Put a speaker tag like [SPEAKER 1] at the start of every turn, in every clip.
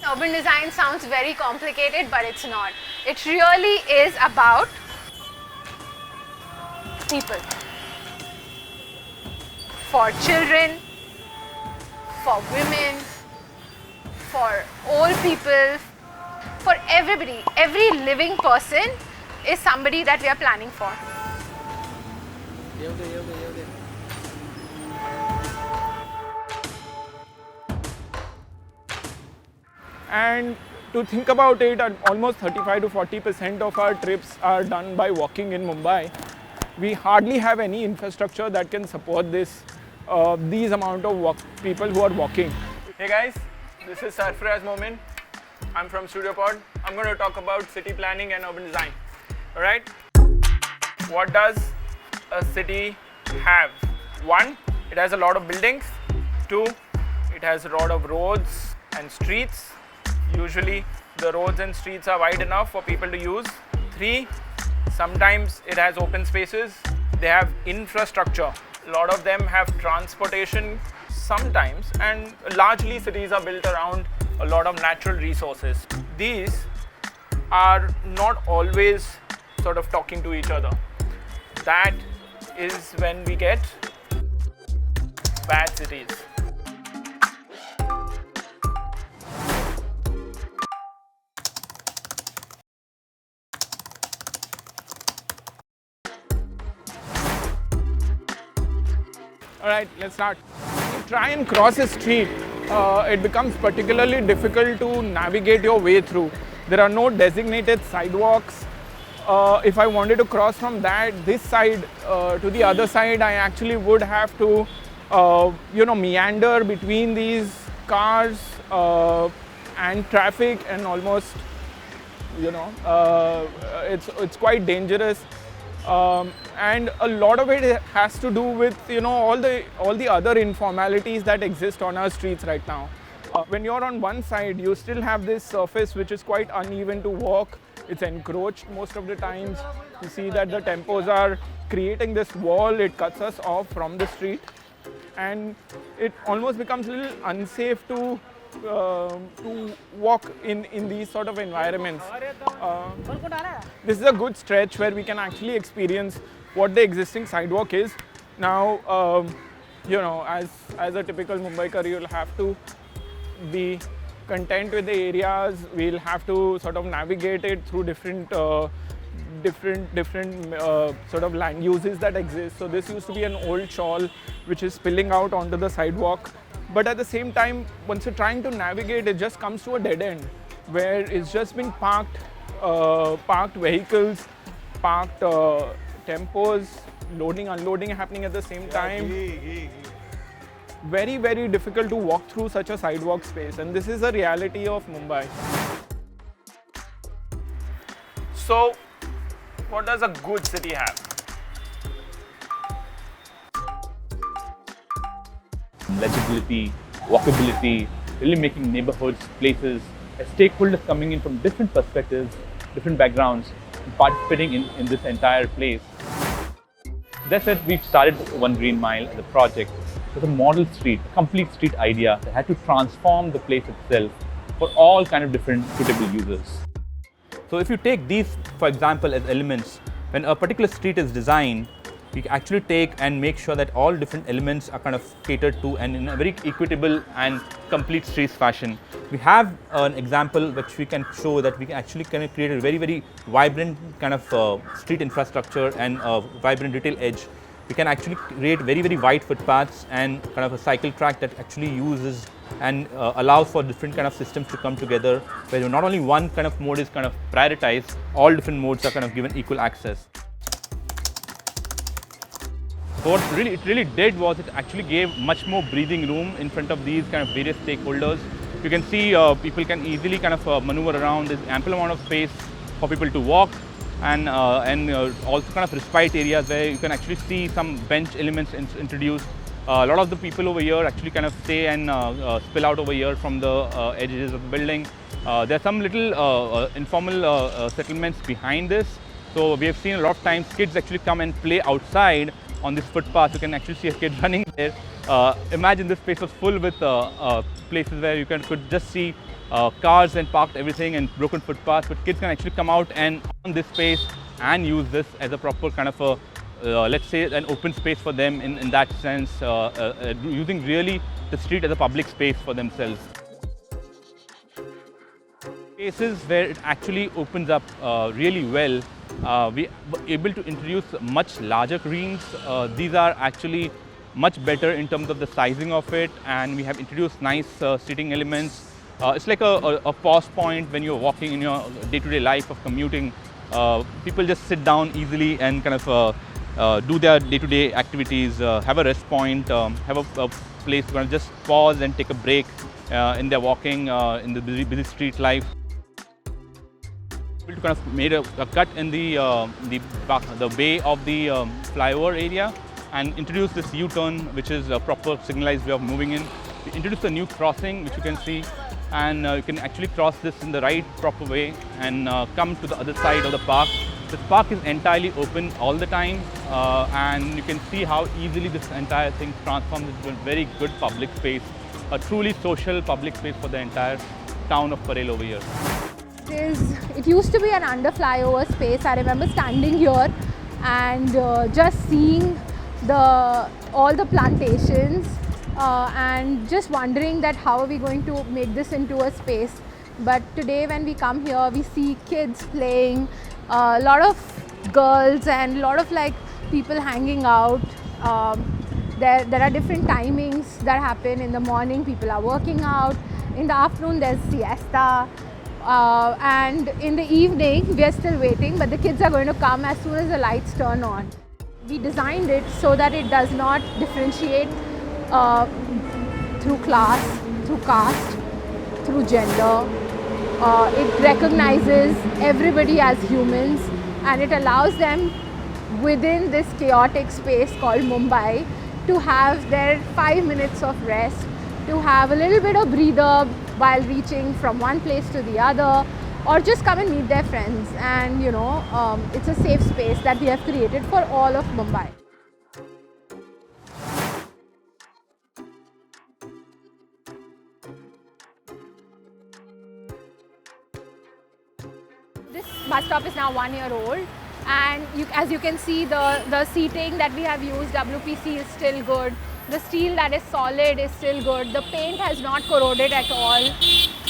[SPEAKER 1] Urban design sounds very complicated, but it's not. It really is about people. For children, for women, for old people, for everybody. Every living person is somebody that we are planning for.
[SPEAKER 2] And to think about it, almost 35 to 40% of our trips are done by walking in Mumbai. We hardly have any infrastructure that can support this, these amount of people who are walking. Hey guys, this is Sarfaraz Momin. I'm from StudioPOD. I'm going to talk about city planning and urban design. Alright? What does a city have? 1, it has a lot of buildings. 2, it has a lot of roads and streets. Usually the roads and streets are wide enough for people to use. 3, sometimes it has open spaces. They have infrastructure. A lot of them have transportation sometimes, and largely cities are built around a lot of natural resources. These are not always sort of talking to each other. That is when we get bad cities. Alright, let's start. When you try and cross a street, it becomes particularly difficult to navigate your way through. There are no designated sidewalks. If I wanted to cross from this side to the other side, I actually would have to, meander between these cars and traffic, and almost, it's quite dangerous. And a lot of it has to do with all the other informalities that exist on our streets right now. When you're on one side, you still have this surface which is quite uneven to walk. It's encroached most of the times. You see that the tempos are creating this wall. It cuts us off from the street, and it almost becomes a little unsafe to walk in these sort of environments. This is a good stretch where we can actually experience what the existing sidewalk is. Now, as a typical Mumbaikar, you'll have to be content with the areas. We'll have to sort of navigate it through different sort of land uses that exist. So this used to be an old shawl which is spilling out onto the sidewalk. But at the same time, once you're trying to navigate, it just comes to a dead end where it's just been parked vehicles, parked tempos, loading, unloading happening at the same time. Very, very difficult to walk through such a sidewalk space, and this is a reality of Mumbai. So, what does a good city have?
[SPEAKER 3] Legibility, walkability, really making neighborhoods, places, stakeholders coming in from different perspectives, different backgrounds, and participating in this entire place. That said, we've started One Green Mile as a project with a model street, a complete street idea that had to transform the place itself for all kind of different suitable users.
[SPEAKER 4] So if you take these, for example, as elements, when a particular street is designed, we actually take and make sure that all different elements are kind of catered to and in a very equitable and complete streets fashion. We have an example which we can show that we can actually kind of create a very, very vibrant kind of street infrastructure and a vibrant retail edge. We can actually create very, very wide footpaths and kind of a cycle track that actually uses and allows for different kind of systems to come together, where not only one kind of mode is kind of prioritized, all different modes are kind of given equal access. So what it really did was it actually gave much more breathing room in front of these kind of various stakeholders. You can see people can easily kind of maneuver around. There's ample amount of space for people to walk, and also kind of respite areas where you can actually see some bench elements introduced. A lot of the people over here actually kind of stay and spill out over here from the edges of the building. There are some little informal settlements behind this. So we have seen a lot of times kids actually come and play outside on this footpath. You can actually see a kid running there. Imagine this place was full with places where you could just see cars and parked everything and broken footpaths, but kids can actually come out and on this space and use this as a proper kind of a, let's say, an open space for them in that sense, using really the street as a public space for themselves. Cases where it actually opens up really well, we were able to introduce much larger greens. These are actually much better in terms of the sizing of it, and we have introduced nice seating elements. It's like a pause point when you're walking in your day-to-day life of commuting. People just sit down easily and kind of do their day-to-day activities, have a rest point, have a place to kind of just pause and take a break in their walking in the busy street life. To kind of made a cut in the bay of the flyover area and introduced this U-turn, which is a proper signalized way of moving in. We introduced a new crossing, which you can see, and you can actually cross this in the right proper way and come to the other side of the park. This park is entirely open all the time, and you can see how easily this entire thing transforms into a very good public space, a truly social public space for the entire town of Parel over here.
[SPEAKER 1] It used to be an under flyover space. I remember standing here and just seeing all the plantations and just wondering that how are we going to make this into a space. But today when we come here, we see kids playing, a lot of girls and a lot of like people hanging out. There are different timings that happen. In the morning people are working out, in the afternoon there's siesta. And in the evening, we are still waiting, but the kids are going to come as soon as the lights turn on. We designed it so that it does not differentiate through class, through caste, through gender. It recognizes everybody as humans, and it allows them within this chaotic space called Mumbai to have their 5 minutes of rest, to have a little bit of breather while reaching from one place to the other, or just come and meet their friends. And you know, it's a safe space that we have created for all of Mumbai. This bus stop is now 1 year old, and as you can see, the seating that we have used, WPC, is still good. The steel that is solid is still good. The paint has not corroded at all.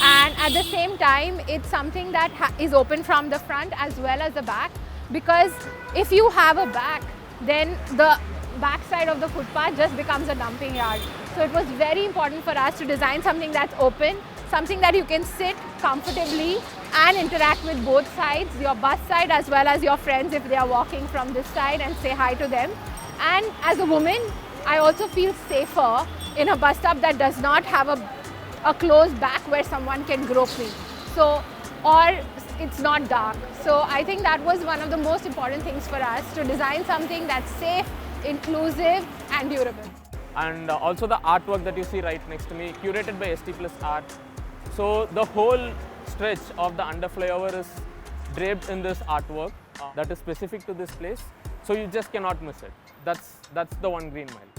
[SPEAKER 1] And at the same time, it's something that is open from the front as well as the back. Because if you have a back, then the back side of the footpath just becomes a dumping yard. So it was very important for us to design something that's open, something that you can sit comfortably and interact with both sides, your bus side as well as your friends if they are walking from this side, and say hi to them. And as a woman, I also feel safer in a bus stop that does not have a closed back where someone can grope me. So, or it's not dark. So I think that was one of the most important things for us, to design something that's safe, inclusive and durable.
[SPEAKER 5] And also the artwork that you see right next to me, curated by ST Plus Art. So the whole stretch of the under flyover is draped in this artwork that is specific to this place. So you just cannot miss it. That's the one green mile.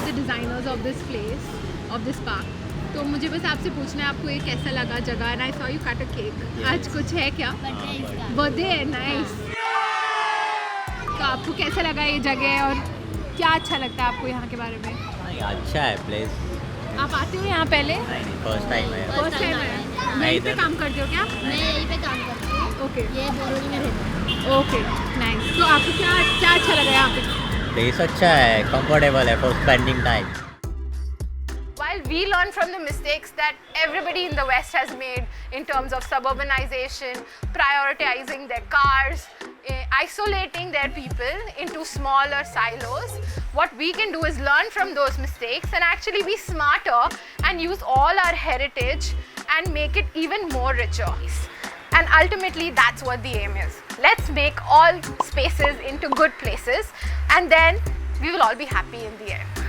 [SPEAKER 1] The designers of this place, of this park. तो मुझे बस आपसे पूछना है, आपको ये कैसा लगा जगह? And I saw you cut a cake. आज कुछ है क्या? बर्थडे है, नाइस. तो आपको कैसा लगा ये जगह और क्या अच्छा लगता है आपको यहाँ के बारे में?
[SPEAKER 6] अच्छा है प्लेस.
[SPEAKER 1] आप आते हो यहाँ पहले?
[SPEAKER 6] नहीं, फर्स्ट टाइम है.
[SPEAKER 1] फर्स्ट टाइम है. यहीं पे काम करते हो क्या?
[SPEAKER 7] मैं यहीं पे काम करती हूँ.
[SPEAKER 1] ओके.
[SPEAKER 7] ये बोरोली में रहती हूँ.
[SPEAKER 1] Okay, nice. तो आपको क्या अच्छा लगा यहाँ पे?
[SPEAKER 6] प्लेस अच्छा है, कंफर्टेबल है for spending time.
[SPEAKER 1] While we learn from the mistakes that everybody in the West has made in terms of suburbanization, prioritizing their cars, isolating their people into smaller silos, what we can do is learn from those mistakes and actually be smarter and use all our heritage and make it even more richer. And ultimately, that's what the aim is. Let's make all spaces into good places, and then we will all be happy in the end.